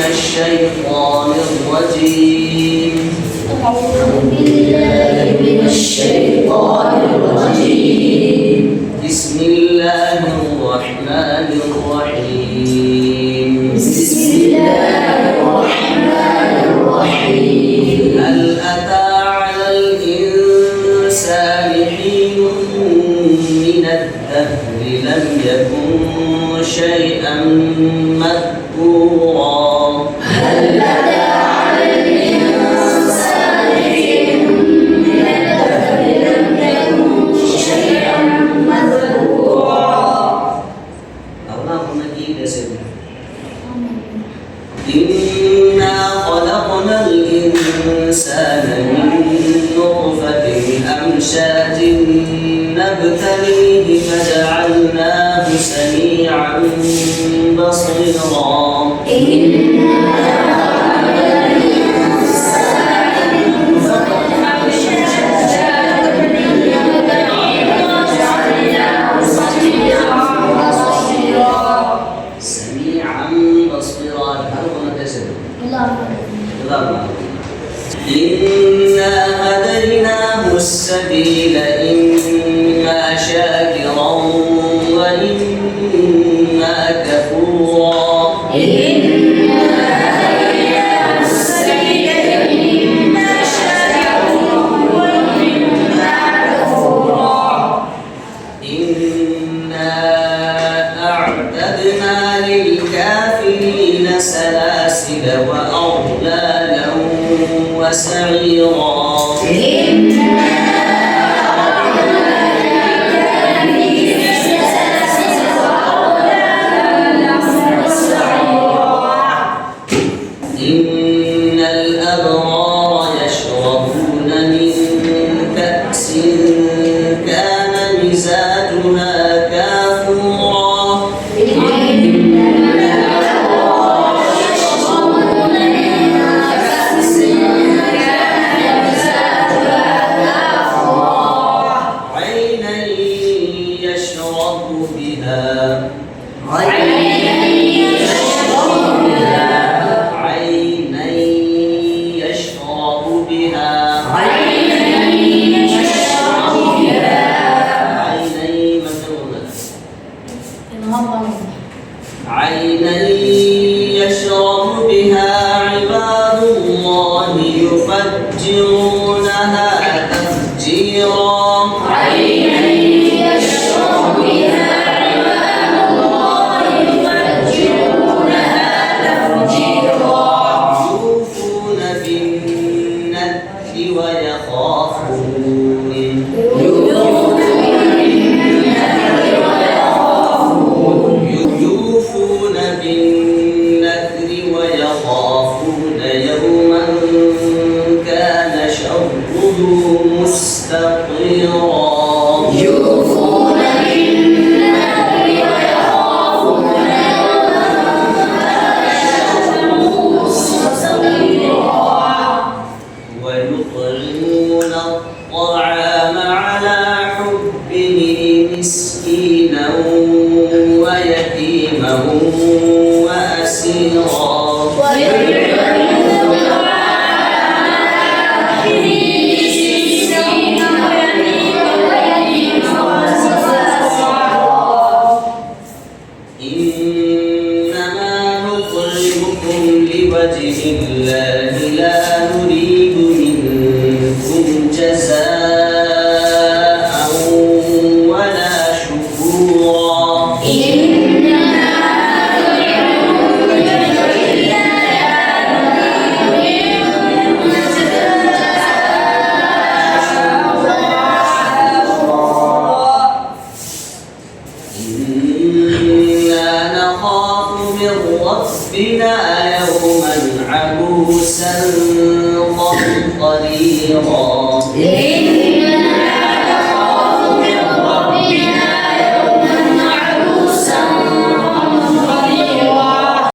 الشيطان الرجيم. أعوذ بالله من الشيطان الرجيم. بسم الله الرحمن الرحيم. بسم الله الرحمن الرحيم. هل أتى على الإنسان حين من الدهر لم يكن شيئا مذكورا. هل أتى على الإنسان حين من الدهر لم يكن شيئا مذكورا. اللهم إيجاز. إنا خلقنا الإنسان من نطفة أمشاج نبتليه فجعلناه سميعا بصيرا. سميعا بصيرا. هل نتسل؟ إنا هديناه السبيل إما شاكرا وإما كفورا. إنا أعتدنا للكافرين سلاسل وأغلالا وسعيرا. إن الأبرار يشربون من كأس كان مزاجها كافورا. عينا يشرب بها عينا يشرب بها عيني مفتوحة. عينا يشرب بها عباد الله يفجرونها تفجيرا. يوفون بالنذر ويخافون يوفون بالنذر ويخافون يوما كان شره مستطيرا. ويطعمون الطعام على حبه مسكينا ويتيما وأسيرا. إنما نطعمكم لوجه الله لا نريد منكم جزاء ولا شكورا. إنا نخاف من ربنا يوما عبوسا قمطريرا.